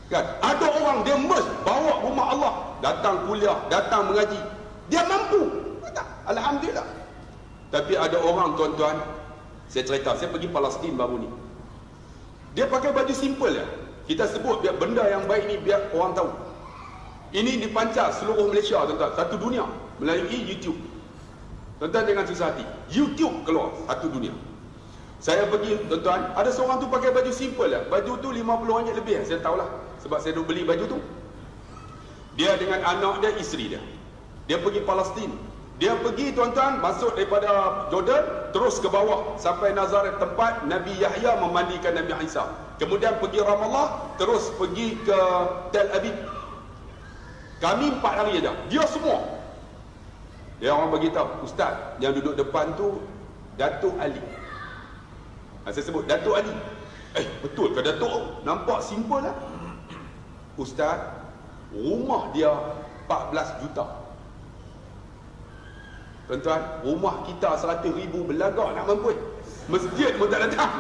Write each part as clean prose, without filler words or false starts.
Kan? Ada orang dia bawa rumah Allah, datang kuliah, datang mengaji. Dia mampu. Tak? Alhamdulillah. Tapi ada orang, tuan-tuan, saya cerita, saya pergi Palestin baru ni. Dia pakai baju simple ya. Kita sebut biar benda yang baik ni biar orang tahu. Ini dipancar seluruh Malaysia, tuan-tuan, satu dunia melalui YouTube. Tuan-tuan jangan susah hati. YouTube keluar satu dunia. Saya pergi, tuan-tuan, ada seorang tu pakai baju simple lah. Baju tu RM50 lebih, saya tahulah. Sebab saya duk beli baju tu. Dia dengan anak dia, isteri dia. Dia pergi Palestin. Dia pergi, tuan-tuan, masuk daripada Jordan, terus ke bawah sampai Nazaret, tempat Nabi Yahya memandikan Nabi Isa. Kemudian pergi Ramallah, terus pergi ke Tel Aviv. Kami 4 hari aja. Dia semua. Dia orang beritahu, ustaz, yang duduk depan tu Datuk Ali. Saya sebut Datuk Ali. Betul ke Datuk? Nampak simple lah. Ustaz, rumah dia 14 juta. Tuan-tuan, rumah kita 100,000 belagak nak mampu. Masjid pun tak datang.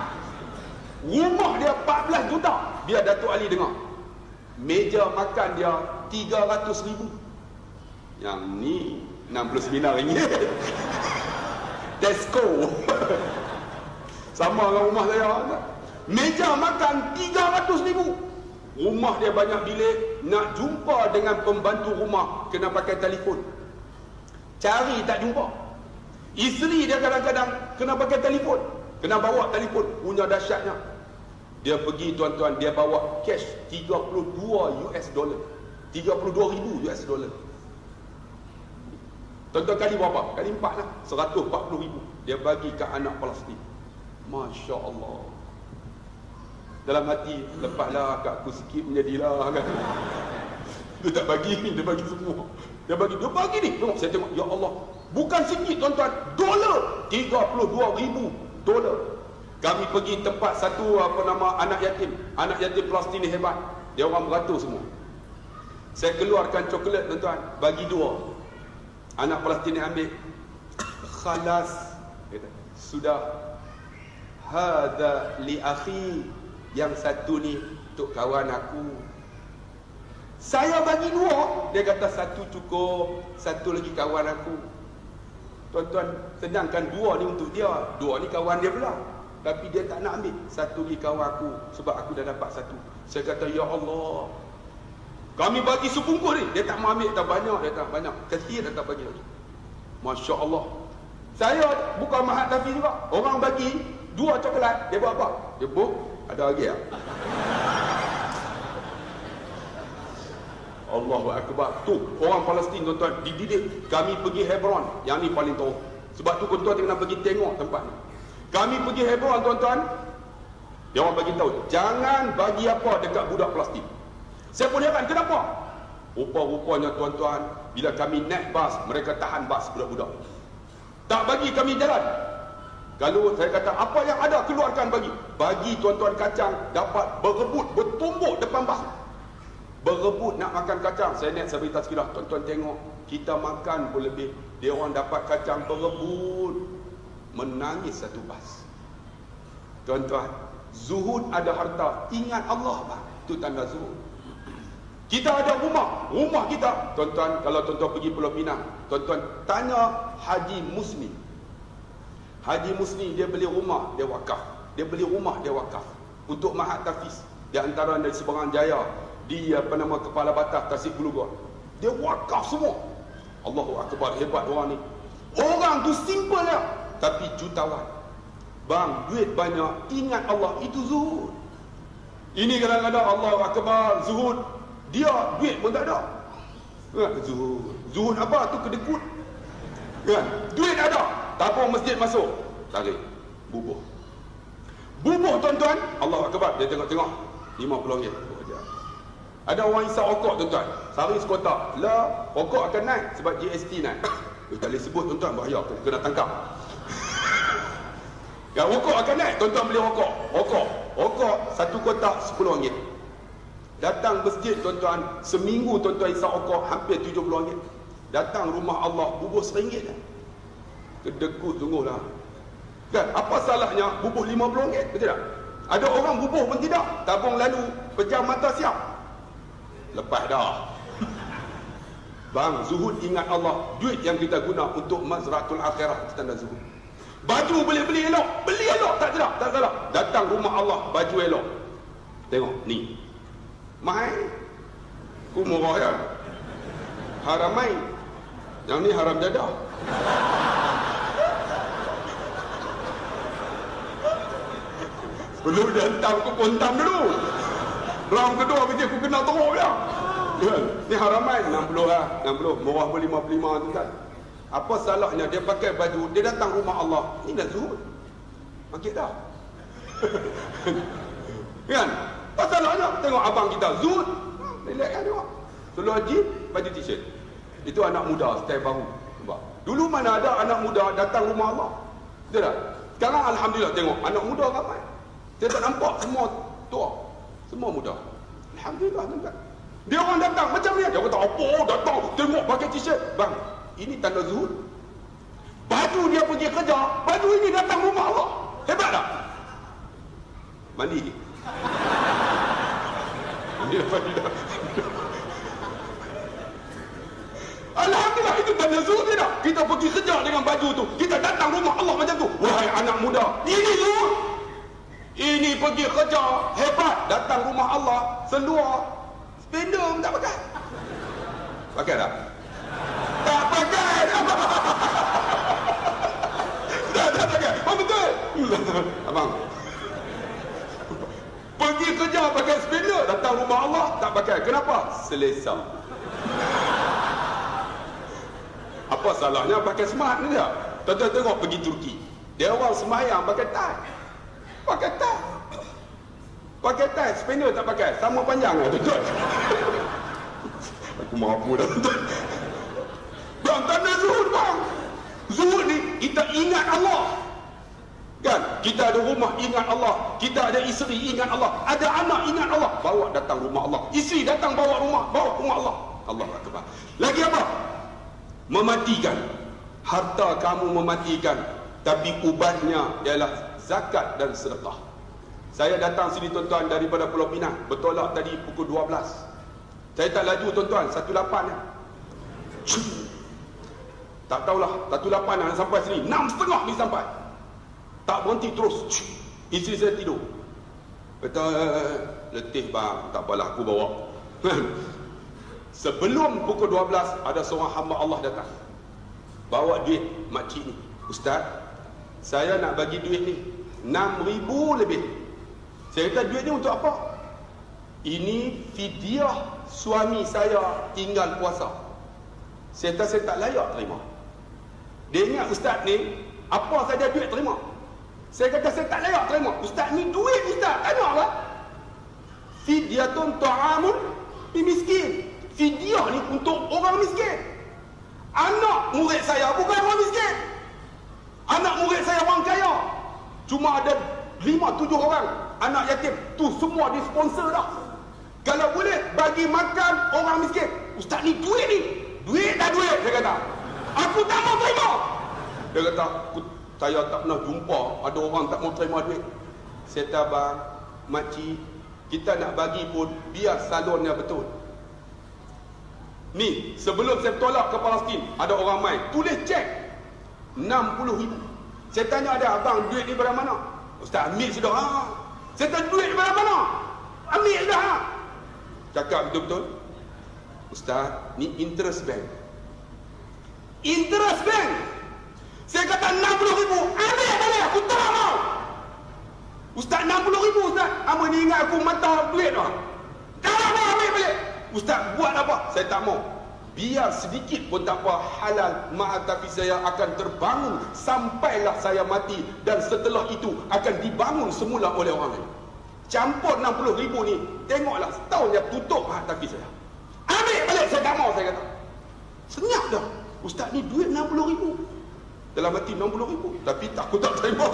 Rumah dia 14 juta. Biar Datuk Ali dengar. Meja makan dia 300,000. Yang ni RM69. Tesco. Sama dengan rumah saya. Meja makan 300,000. Rumah dia banyak bilik. Nak jumpa dengan pembantu rumah, kena pakai telefon. Cari tak jumpa. Isteri dia kadang-kadang kena pakai telefon. Kena bawa telefon. Punya dahsyatnya. Dia pergi, tuan-tuan, dia bawa cash $32. $32,000. Tuan-tuan, kali berapa? Kali 4 lah. 140,000. Dia bagi ke anak Palestin. Masya Allah. Dalam hati, lepaslah kat aku sikit menjadilah kan. Dia tak bagi ni, dia bagi semua. Dia bagi ni. Tengok, saya tengok, ya Allah. Bukan sikit, tuan-tuan. $32,000. Kami pergi tempat satu, anak yatim. Anak yatim Palestin ni hebat. Dia orang beratur semua. Saya keluarkan coklat, tuan-tuan. Bagi 2. Anak Palestin ni ambil. Khalas. Kata, sudah. Hadha li akhi. Yang satu ni untuk kawan aku. Saya bagi 2. Dia kata 1 cukup, 1 lagi kawan aku. Tuan-tuan, sedangkan 2 ni untuk dia, 2 ni kawan dia pula. Tapi dia tak nak ambil. 1 lagi kawan aku, sebab aku dah dapat 1. Saya kata, ya Allah, kami bagi sebungkus ni. Dia tak mau ambil, tak banyak. Dia tak banyak, kecil dia tak bagi lagi. Masya Allah. Saya bukan Mahat Tafiz juga. Orang bagi 2 coklat, dia buat apa? Dia buat, ada lagi tak? Allahu Akbar. Tu orang Palestin, tuan-tuan, dididik. Kami pergi Hebron. Yang ni paling tahu. Sebab tu tuan-tuan kena pergi tengok tempat ni. Kami pergi Hebron, tuan-tuan. Dia orang bagi tahu, jangan bagi apa dekat budak Palestin. Saya pun heran, kenapa? Rupa-rupanya, tuan-tuan, bila kami naik bas, mereka tahan bas budak-budak. Tak bagi kami jalan. Kalau saya kata, apa yang ada, keluarkan bagi. Bagi, tuan-tuan, kacang. Dapat berebut, bertumbuk depan bas. Berebut nak makan kacang. Saya naik, saya beritahu sekilas, tuan-tuan tengok, kita makan pun lebih. Dia orang dapat kacang, berebut. Menangis satu bas. Tuan-tuan, zuhud ada harta. Ingat Allah, bang. Itu tanda zuhud. Kita ada rumah. Rumah kita, tuan-tuan, kalau tuan-tuan pergi Pulau Pinang, tuan-tuan tanya Haji Musni. Haji Musni, dia beli rumah, dia wakaf. Dia beli rumah, dia wakaf. Untuk Mahat Tafiz. Di antara dari Seberang Jaya, di Kepala Batas, Tasik Gulugot. Dia wakaf semua. Allahu Akbar, hebat orang ni. Orang tu simple lah, tapi jutawan. Bang, duit banyak, ingat Allah, itu zuhud. Ini kadang-kadang Allahu Akbar, zuhud. Dia duit pun tak ada. Zuhud. Zuhud apa? Tu kedekut. Kan? Duit ada. Tabung masjid masuk. Tarik. Bubuh. Bubuh, tuan-tuan. Allahu Akbar. Dia tengok-tengok. RM50. Ada orang isap rokok, tuan-tuan. Sehari sekotak. Lah, rokok akan naik sebab GST naik. Tak boleh sebut, tuan-tuan. Bahaya. Kena tangkap. Ya, rokok akan naik. Tuan-tuan beli rokok. Rokok. 1 kotak RM10. Datang masjid, tuan-tuan. Seminggu, tuan-tuan, isap rokok hampir RM70. Datang rumah Allah, bubuh RM1 dah. Kedekut sungguhlah. Kan? Apa salahnya bubuh RM50? Betul tak? Ada orang bubuh pun tidak. Tabung lalu, pejam mata siap. Lepas dah. Bang, zuhud ingat Allah. Duit yang kita guna untuk mazratul akhirah, kita nak zuhud. Baju boleh beli elok, beli elok, tak salah, tak salah. Datang rumah Allah, baju elok. Tengok ni, mahal, ku murah ya. Haram main, yang ni haram jadah. Belum datang ku kontam dulu. Round kedua fikir ku kena teruk ya. Ni haram main, 60 lah, 60, murah pun 55 tu kan. Apa salahnya dia pakai baju, dia datang rumah Allah. Ini dah zuhud. Makin dah. Kan? Apa salahnya? Tengok abang kita zuhud. Relax kan tengok. Seluar jeans, baju t-shirt. Itu anak muda, style baru. Nampak? Dulu mana ada anak muda datang rumah Allah? Betul tak? Sekarang Alhamdulillah tengok, anak muda ramai. Saya tak nampak semua tua. Semua muda. Alhamdulillah nampak. Dia orang datang macam ni. Dia kata apa? Datang tengok pakai t-shirt. Bang, ini tanda zuhud. Baju dia pergi kerja, baju ini datang rumah Allah. Hebat tak? Mandi. Dia mandi dah. Alhamdulillah, itu tanda zuhud tidak? Kita pergi kerja dengan baju tu, kita datang rumah Allah macam tu. Wahai anak muda, ini zuhud. Ini pergi kerja, hebat, datang rumah Allah, seluar, spender pun tak pakai. Pakai tak? Tak pakai. Tak pakai. Oh betul. Abang, pergi kerja pakai spender, datang rumah Allah tak pakai. Kenapa? Selesa. Apa salahnya pakai smart ni tak? Tuan-tuan tengok pergi Turki, dia orang sembahyang pakai tie. Pakai tie. Pakai tie, spender tak pakai. Sama panjang lah tuan-tuan. Aku mampu dah tuan-tuan. Bang, tanda zuhud bang. Zuhud ni kita ingat Allah. Kan? Kita ada rumah ingat Allah. Kita ada isteri ingat Allah. Ada anak ingat Allah. Bawa datang rumah Allah. Isteri datang bawa rumah Allah. Allah Akbar. Lagi apa? Mematikan. Harta kamu mematikan. Tapi ubatnya ialah zakat dan sedekah. Saya datang sini tuan-tuan daripada Pulau Pinang. Bertolak tadi pukul 12. Saya tak laju tuan-tuan, 18 ya. Tak tahulah, 18 nak sampai sini, 6.30 ni sampai. Tak berhenti terus. Isteri saya tidur. Kata, letih bang, tak apalah aku bawa. Sebelum pukul 12, ada seorang hamba Allah datang. Bawa duit makcik ni. Ustaz, saya nak bagi duit ni 6,000 lebih. Saya kata duit ni untuk apa? Ini fidyah suami saya tinggal puasa. Saya kata saya tak layak terima. Dia ingat ustaz ni apa saja duit terima. Saya kata saya tak layak terima. Ustaz ni duit ustaz, tanya apa? Fidyatun ta'amun miskin. Fidyah ni untuk orang miskin. Anak murid saya bukan orang miskin. Anak murid saya orang kaya. Cuma ada 5-7 orang anak yatim. Tu semua disponsor dah. Kalau boleh bagi makan orang miskin. Ustaz ni duit ni. Duit dah duit, dia kata. Aku tak mau terima. Dia kata, saya tak pernah jumpa ada orang tak mau terima duit. Saya kata, bang, makcik, kita nak bagi pun biar salonnya betul. Ni, sebelum saya tolak ke Palestin, ada orang main, tulis cek 60,000. Saya tanya dia, abang, duit ni dari mana? Ustaz, ambil sudah. Saya tanya, duit dari mana? Ambil dah. Cakap betul-betul. Ustaz, ni interest bank. Interest bank. Saya kata 60,000. Ambil balik, aku tak mau. Ustaz, 60,000 Ustaz. Apa ni ingat aku mata duit dah. Tak mau ambil balik. Ustaz, buat apa? Saya tak mau. Biar sedikit pun tak apa, halal ma'atafi saya akan terbangun sampailah saya mati, dan setelah itu akan dibangun semula oleh orang lain. Campur 60,000 ni, tengoklah setahun dia tutup ma'atafi saya. Ambil balik, saya tak mau, saya kata. Senyap dah. Ustaz ni duit 60,000. Dalam hati 60,000. Tapi tak, aku tak terima.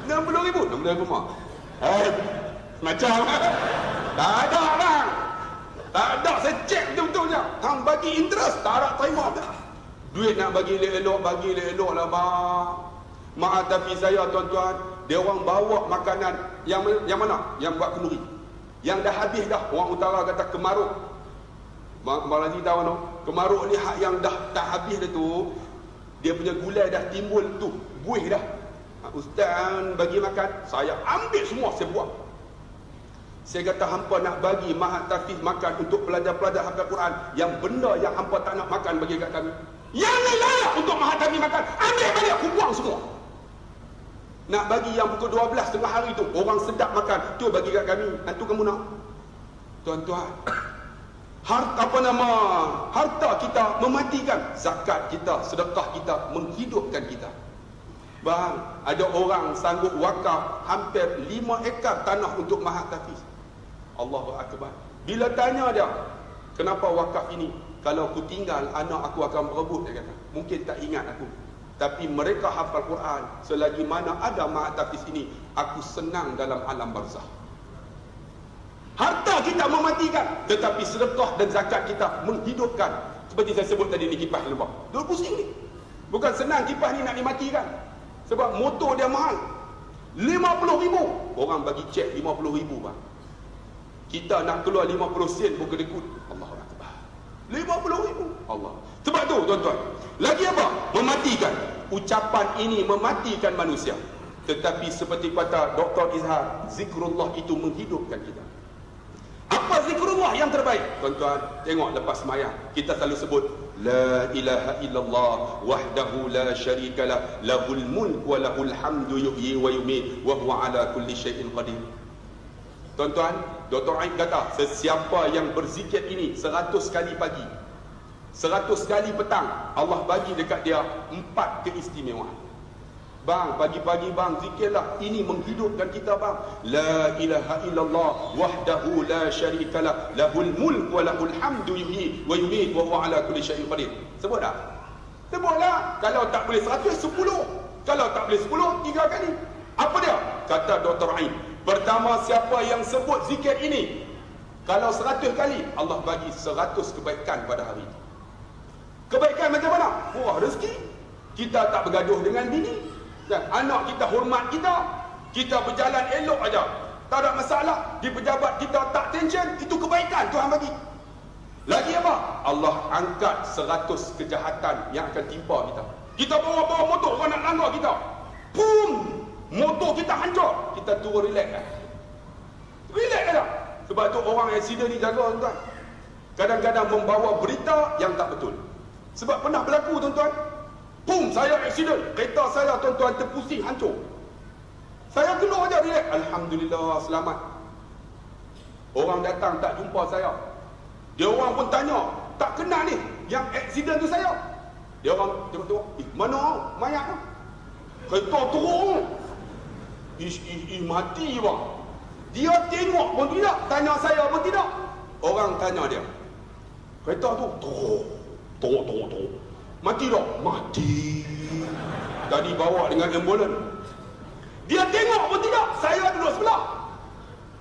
60,000. 60,000 mah. Macam tak ada bang. Tak ada, saya cek betul-betulnya. Hang bagi interest, tak ada terima dah. Duit nak bagi elok lah bang. Maaf tapi saya tuan-tuan, dia orang bawa makanan yang mana? Yang buat kenduri. yang dah habis dah. Orang utara kata kemaruk. Abang Razi tahu no? Kemaruk ni hak yang dah habis dah tu, dia punya gulai dah timbul tu, buih dah. Ustaz bagi makan, saya ambil semua, saya buang. Saya kata hampa nak bagi Mahat Tahfiz makan untuk pelajar-pelajar hafal Quran, yang benda yang hampa tak nak makan bagi kat kami, yang layak untuk Mahat Tahfiz makan, ambil balik, aku buang semua. Nak bagi yang pukul 12 tengah hari tu, orang sedap makan, tu bagi kat kami. Itu kamu nak? Tuan-tuan, harta kita mematikan, zakat kita, sedekah kita menghidupkan kita. Bang, ada orang sanggup wakaf hampir 5 ekar tanah untuk Mahat Tahfiz. Allahu Akbar. Bila tanya dia, kenapa wakaf ini? Kalau aku tinggal, anak aku akan berebut, dia kata. Mungkin tak ingat aku. Tapi mereka hafal Quran, selagi mana ada Mahat Tahfiz ini, aku senang dalam alam barzah. Harta kita mematikan, tetapi sedekah dan zakat kita menghidupkan. Seperti saya sebut tadi ni, kipas lembab. Dia pusing ni. Bukan senang kipas ni nak dimatikan. Sebab motor dia mahal. 50,000. Orang bagi cek 50,000 bang. Kita nak keluar 50 sen pun kedekut. Allahu Akbar. 50,000. Allah. Sebab tu tuan-tuan, lagi apa? Mematikan. Ucapan ini mematikan manusia. Tetapi seperti kata Dr. Izhar, zikrullah itu menghidupkan kita. Apa zikrullah yang terbaik? Tuan-tuan, tengok lepas sembahyang kita selalu sebut la ilaha illallah wahdahu la syarikalah lahul mulk wa lahul hamdu yuhyi wa yumiit wa huwa ala kulli syai'in qadir. Tuan-tuan, Dr. Aid kata, sesiapa yang berzikir ini 100 kali pagi, 100 kali petang, Allah bagi dekat dia 4 keistimewaan. Bang, pagi-pagi bang, zikirlah. Ini menghidupkan kita bang. La ilaha illallah wahdahu la syarikalah lahul mulk wa lahul hamdu yuhyi wa yumiit wa huwa ala kulli syai'in qadir. Sebut tak? Sebutlah. Kalau tak boleh 100, 10. Kalau tak boleh 10, 3 kali. Apa dia? Kata Dr. Ain, pertama, siapa yang sebut zikir ini, kalau 100 kali, Allah bagi 100 kebaikan pada hari itu. Kebaikan macam mana? Wah, rezeki. Kita tak bergaduh dengan bini, dan anak kita hormat kita, kita berjalan elok aja, tak ada masalah. Di pejabat kita tak tension, itu kebaikan Tuhan bagi. Lagi apa? Allah angkat 100 kejahatan yang akan timpa kita. Kita bawa motor, orang nak langgar kita, boom, motor kita hancur, kita turun relax lah. Relax lah. Sebab tu orang accident ni jaga tuan-tuan. Kadang-kadang membawa berita yang tak betul. Sebab pernah berlaku tuan-tuan, boom, saya accident, kereta saya tuan-tuan terpusing, hancur. Saya keluar aja relax, alhamdulillah selamat. Orang datang tak jumpa saya, dia orang pun tanya, tak kenal ni yang accident tu saya. Dia orang tengok-tengok, mana mayat tu? Kereta turun, mati bang. Dia tengok pun tidak, tanya saya pun tidak. Orang tanya dia, kereta tu turun, mati tak? Mati. Tadi bawa dengan ambulan. Dia tengok pun tidak, saya duduk sebelah.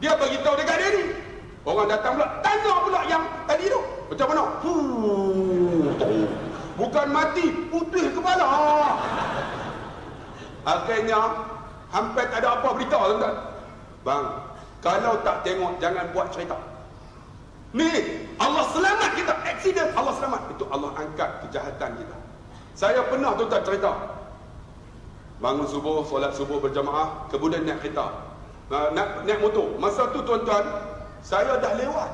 Dia beritahu dekat dia ni. Orang datang pula, tanya pula yang tadi tu, macam mana? Bukan mati, putih kepala. Akhirnya hampir tak ada apa berita tuan-tuan. Bang, kalau tak tengok jangan buat cerita. Ni Allah selamat kita, accident Allah selamat, itu Allah angkat kejahatan kita. Saya pernah tuan-tuan cerita, bangun subuh, solat subuh berjamaah, kemudian naik kereta, naik motor. Masa tu tuan-tuan, saya dah lewat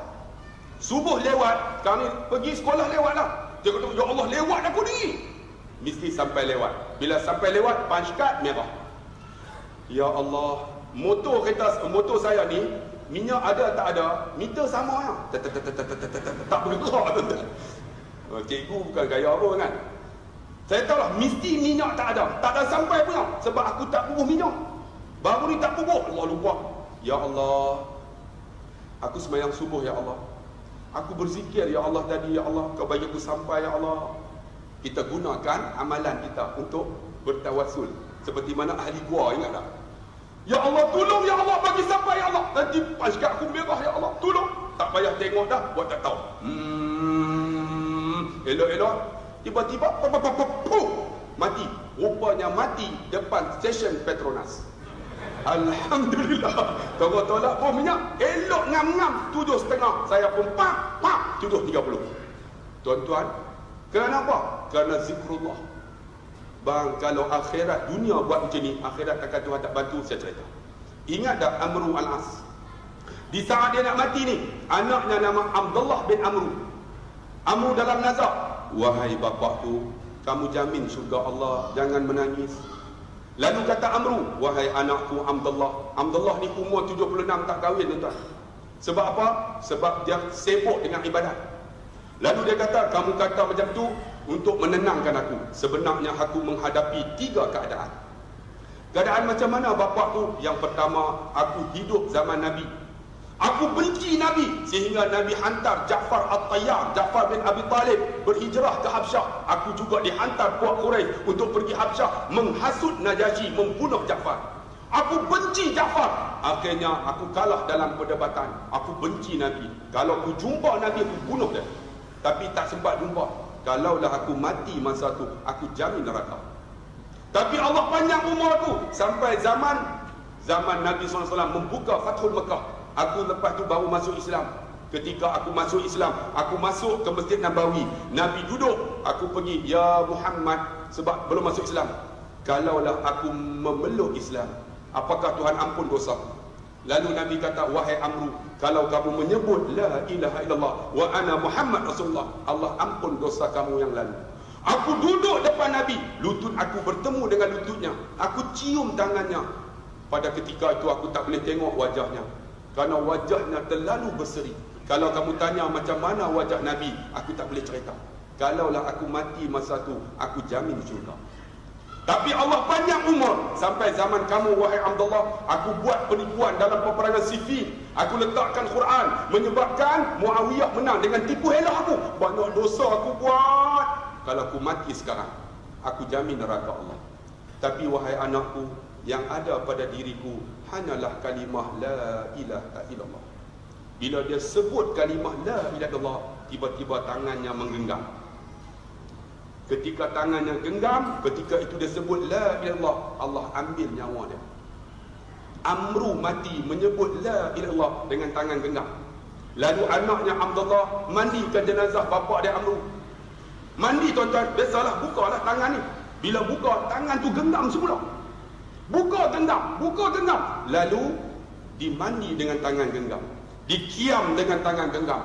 subuh, lewat kami pergi sekolah, lewat lah. Dia kata, ya Allah, lewat aku ni. Mesti sampai lewat. Bila sampai lewat, punch card merah. Ya Allah, motor saya ni, minyak ada tak ada, meter sama ya. Tak bergerak tuan-tuan. Cikgu bukan gaya apa kan. Saya tahu lah, mesti minyak tak ada sampai punya. Sebab aku tak bubuh minyak. Baru ni tak bubuh. Allah lupa. Ya Allah, aku sembahyang subuh ya Allah, aku berzikir ya Allah tadi ya Allah, kau bagi aku sampai ya Allah. Kita gunakan amalan kita untuk bertawassul. Seperti mana ahli gua, ingat tak? Ya Allah tolong ya Allah, bagi sampai ya Allah. Nanti pas kat aku merah ya Allah, tolong. Tak payah tengok dah, buat tak tahu. Elok-elok, tiba-tiba mati. Rupanya mati depan stesen Petronas. Alhamdulillah. Tolak tolak bom minyak. Elok ngam-ngam 7.5. Saya pun pak 7.30. Tuan-tuan, kenapa? Kerana zikrullah. Bang, kalau akhirat dunia buat macam ni, akhirat takkan Tuhan tak bantu. Saya cerita. Ingat tak Amru al-As? Di saat dia nak mati ni, anaknya nama Abdullah bin Amru. Amru dalam nazar, wahai bapakku, kamu jamin syurga Allah, jangan menangis. Lalu kata Amru, wahai anakku Abdullah. Abdullah ni umur 76 tak kahwin, tuan-tuan. Sebab apa? Sebab dia sibuk dengan ibadat. Lalu dia kata, kamu kata macam tu untuk menenangkan aku. Sebenarnya aku menghadapi 3 keadaan. Keadaan macam mana bapakku? Yang pertama, aku hidup zaman Nabi. Aku benci Nabi sehingga Nabi hantar Ja'far At-Tayyar, Ja'far bin Abi Talib berhijrah ke Habsyah. Aku juga dihantar puak Quraisy untuk pergi Habsyah menghasut Najasyi, membunuh Ja'far. Aku benci Ja'far. Akhirnya aku kalah dalam perdebatan. Aku benci Nabi. Kalau aku jumpa Nabi, aku bunuh dia. Tapi tak sempat jumpa. Kalaulah aku mati masa tu, aku jamin neraka. Tapi Allah panjang umur aku sampai zaman Nabi SAW membuka Fathul Mekah. Aku lepas tu baru masuk Islam. Ketika aku masuk Islam, aku masuk ke Masjid Nabawi. Nabi duduk, aku pergi, ya Muhammad, sebab belum masuk Islam. Kalaulah aku memeluk Islam, apakah Tuhan ampun dosa? Lalu Nabi kata, wahai Amru, kalau kamu menyebut la ilaha illallah wa ana Muhammad Rasulullah, Allah ampun dosa kamu yang lalu. Aku duduk depan Nabi, lutut aku bertemu dengan lututnya. Aku cium tangannya. Pada ketika itu aku tak boleh tengok wajahnya, kerana wajahnya terlalu berseri. Kalau kamu tanya macam mana wajah Nabi, aku tak boleh cerita. Kalaulah aku mati masa tu, aku jamin syurga. Tapi Allah panjang umur sampai zaman kamu, wahai Abdullah. Aku buat penipuan dalam peperangan Siffin. Aku letakkan Quran, menyebabkan Muawiyah menang dengan tipu helah aku. Banyak dosa aku buat. Kalau aku mati sekarang, aku jamin neraka Allah. Tapi wahai anakku, yang ada pada diriku hanyalah kalimah la ilaha illallah. Bila dia sebut kalimah la ilaha illallah, tiba-tiba tangannya menggenggam. Ketika tangannya genggam, ketika itu dia sebut la ilaha illallah, Allah ambil nyawa dia. Amru mati menyebut la ilaha illallah dengan tangan genggam. Lalu anaknya Abdullah mandikan jenazah bapa dia Amru. Mandi, tuan-tuan, biasalah bukalah tangan ni. Bila buka, tangan tu genggam semula. Buka genggam. Lalu dimandi dengan tangan genggam, dikiam dengan tangan genggam,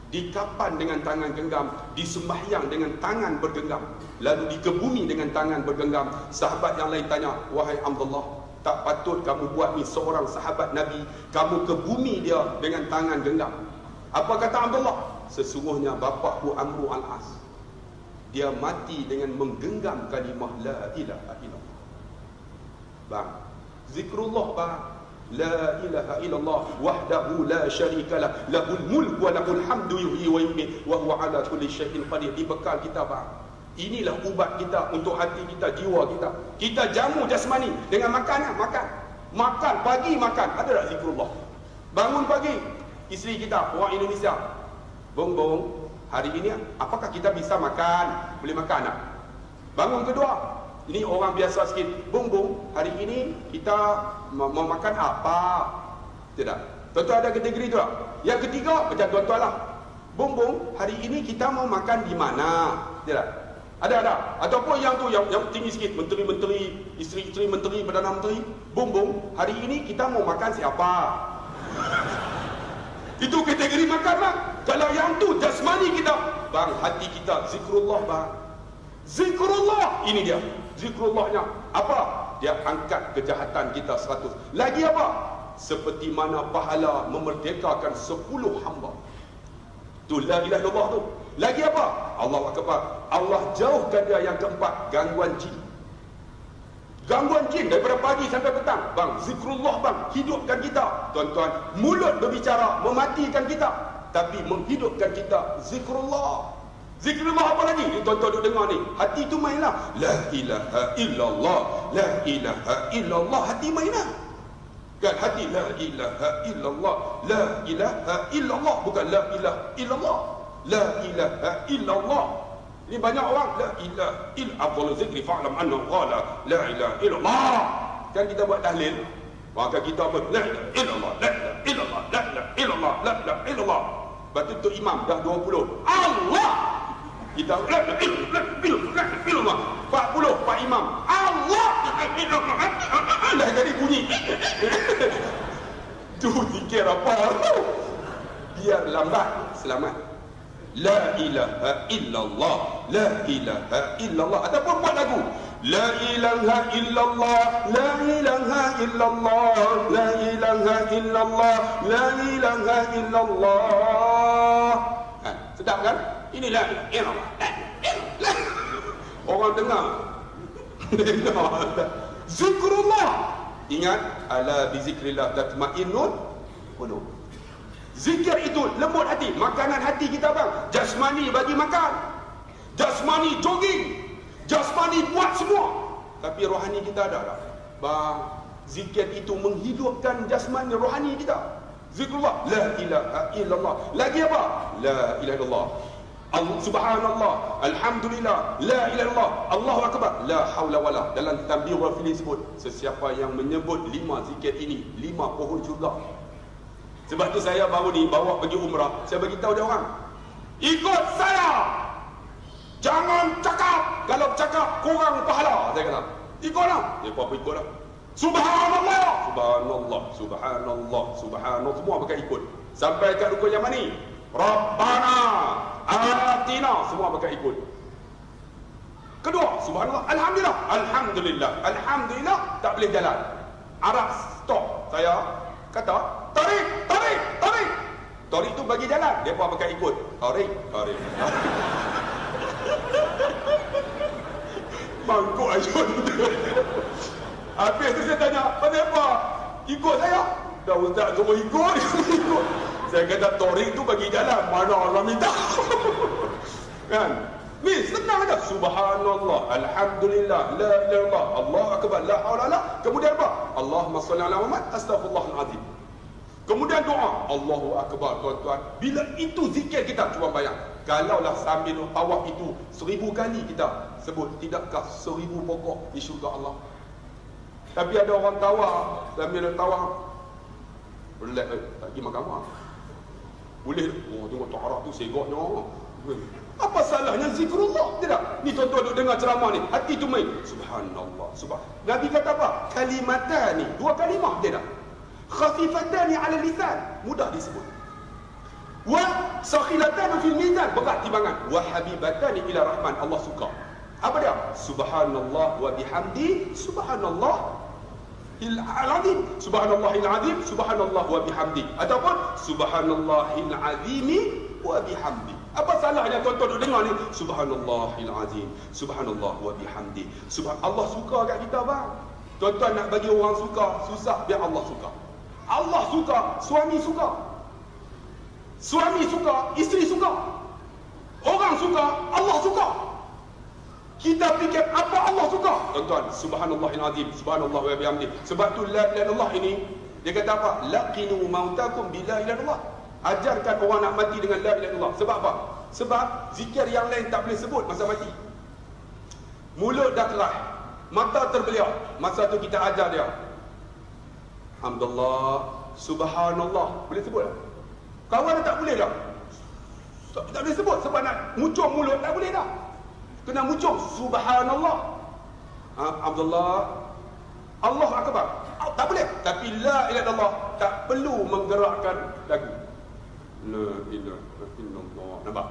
dikapan dengan tangan genggam, disembahyang dengan tangan bergenggam, lalu dikebumi dengan tangan bergenggam. Sahabat yang lain tanya, wahai Abdullah, tak patut kamu buat ni, seorang sahabat Nabi, kamu kebumi dia dengan tangan genggam. Apa kata Abdullah? Sesungguhnya bapakku Amru al-As, dia mati dengan menggenggam kalimah la ilaha illallah. Bang, zikrullah bang, la ilaha illallah wahdahu la syarikalah, lahul mulk wa lahul hamdu yuhyi wa yumiit wa huwa ala kulli syai'in qadir. Dibekal kita bang. Inilah ubat kita untuk hati kita, jiwa kita. Kita jamu jasmani dengan makan. Makan pagi makan. Ada tak zikrullah? Bangun pagi, isteri kita orang Indonesia, bong, hari ini apakah kita bisa makan? Boleh makan tak? Bangun kedua, ini orang biasa sikit, bong, hari ini kita mau makan apa? Tidak. Tuan-tuan ada kategori tu tak? Yang ketiga, macam tuan-tuan lah, bong, hari ini kita mau makan di mana? Tidak. Ada. Ataupun yang tu, yang tinggi sikit, menteri-menteri, isteri-isteri menteri, Perdana Menteri, bong, hari ini kita mau makan siapa? Itu kategori makan lah. Kalau yang tu jasmani kita, bang, hati kita zikrullah bang. Zikrullah, ini dia. Zikrullahnya apa? Dia angkat kejahatan kita 100. Lagi apa? Seperti mana pahala memerdekakan 10 hamba. Tu la ilaha illallah tu. Lagi apa? Allahu akbar. Allah jauhkan dia yang keempat, gangguan jin. Gangguan jin daripada pagi sampai petang. Bang, zikrullah bang, hidupkan kita. Tuan-tuan, mulut berbicara mematikan kita, tapi menghidupkan kita zikrullah. Zikrullah apa lagi? Tuan-tuan duk dengar ni, hati tu mainlah. La ilaha illallah, la ilaha illallah, hati mainlah. Kan hati la ilaha illallah, la ilaha illallah, bukan la ilaha illallah. La ilaha illallah. Ini banyak orang la ilaha illallah, afdalul zikri fa'lam anna qala la ilaha illallah. Kan kita buat tahlil, Maka kita apa? La ilaha illallah, la ilaha illallah, la ilaha illallah, la ilaha illallah. Lepas tu Tok Imam dah 20. Allah. Kita la ilaha illallah. 40 Pak Imam. Allah. Dah jadi bunyi. Tu zikir apa? Biar lambat selamat. La ilaha illallah, la ilaha illallah. Ataupun buat lagu. La ilaha illallah, la ilaha illallah, la ilaha illallah, la ilaha illallah. Sedap kan? Inilah illallah. Orang dengar. Zikrullah. Ingat, ala bizikrillah tatma'innul qulub. Zikir itu lembut hati, makanan hati kita bang. Jasmani bagi makan, jasmani jogging, jasmani buat semua. Tapi rohani kita ada tak? Bang, zikir itu menghidupkan jasmani rohani kita. Zikrullah, la ilaha illallah. Lagi apa? La ilaha illallah. Subhanallah, alhamdulillah, la ilaha illallah, Allahu akbar, la haula wala. Dalam Tanbih wal Filin sebut, sesiapa yang menyebut 5 zikir ini, 5 pohon syurga. Sebab tu saya baru ni bawa pergi umrah, saya bagi tahu dia orang, ikut saya, jangan cakap, kalau cakap kurang pahala. Saya kata ikutlah, dia apa ikutlah. Subhanallah, subhanallah, subhanallah, subhanallah, semua pakai ikut. Sampai kat rukun yang mana? Rabbana atina, semua pakai ikut. Kedua, subhanallah, alhamdulillah, alhamdulillah, alhamdulillah, tak boleh jalan. Arab stop. Saya kata tarik, tarik, tarik. Tarik tu bagi jalan, dia pun pakai ikut. Tarik, tarik. Mangkuk ajun. Habis tu saya tanya, kenapa ikut saya? Dah ustaz suruh ikut. Saya kata tarik tu bagi jalan, mana Allah minta. Kan? Ni senang aja. Subhanallah, alhamdulillah, la ilaha illallah, Allahu akbar, la haula wala. Kemudian apa? Allahumma shalli ala Muhammad, astaghfirullahalazim. Kemudian doa, Allahu akbar. Tuan-tuan, bila itu zikir kita, cuba bayang, kalaulah sambil tawaf itu 1000 kali kita sebut, tidakkah 1000 pokok di syurga Allah? Tapi ada orang tawaf, sambil tawaf, relax, tak pergi mahkamah. Boleh, oh tengok Tok Arab tu segoknya. Apa salahnya zikrullah? Tidak. Ni tuan-tuan duk dengar ceramah ni, hati tu main. Subhanallah, subhan. Nabi kata apa? Kalimatani, 2 kalimah dia dah. Khafifatani ala lisan, mudah disebut. Wa sakhilatani fil mizan, berat timbangan. Wa habibatani ila rahman, Allah suka. Apa dia? Subhanallah wa bihamdi, subhanallah al-azim, subhanallahil azim, subhanallah wa bihamdi. Ataupun subhanallahil azimi wa bihamdi. Apa salahnya tuan-tuan duk dengar ni? Subhanallahil azim, subhanallah wa bihamdi. Allah suka kat kita bang. Tuan-tuan nak bagi orang suka, susah, biar Allah suka. Allah suka, suami suka. Suami suka, isteri suka. Orang suka, Allah suka. Kita fikir apa Allah suka? Tuan-tuan, subhanallahil azim, subhanallah wa bihamdi. Sebab tu la ilaha illallah ini, dia kata apa? Laqinu mautakum bi la ilaha illallah. Ajarkan orang nak mati dengan la ilaha illallah. Sebab apa? Sebab zikir yang lain tak boleh sebut masa mati. Mulut dah keras, mata terbeliak. Masa tu kita ajar dia, alhamdulillah, subhanallah, boleh sebut tak? Kawan tak boleh dah. Tak boleh sebut sebab nak muncul mulut tak boleh dah. Kena muncul subhanallah, Abdullah, Allah akbar, tak boleh. Tapi la ilaha illallah tak perlu menggerakkan lagu. La ilaha illallah. Nampak?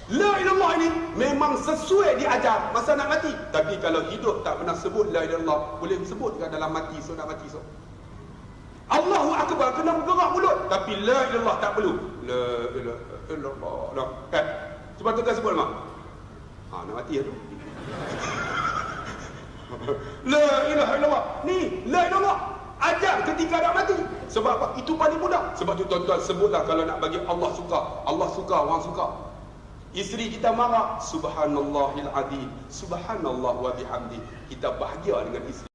La ilaha illallah ini memang sesuai diajar masa nak mati. Tapi kalau hidup tak pernah sebut la ilaha illallah, boleh sebut kan dalam mati, so nak mati so. Allahu akbar kena bergerak mulut, tapi la ilaha illallah tak perlu. La ilaha illallah. Nah, cuba kita sebut mak. Nak mati tu. La ilaha illallah. Ni la ilaha illallah ajar ketika nak mati. Sebab apa? Itu paling mudah. Sebab tu tuan-tuan sebutlah kalau nak bagi Allah suka. Allah suka, orang suka. Isteri kita marah, subhanallahil azim, subhanallah wa bihamdi. Kita bahagia dengan isteri.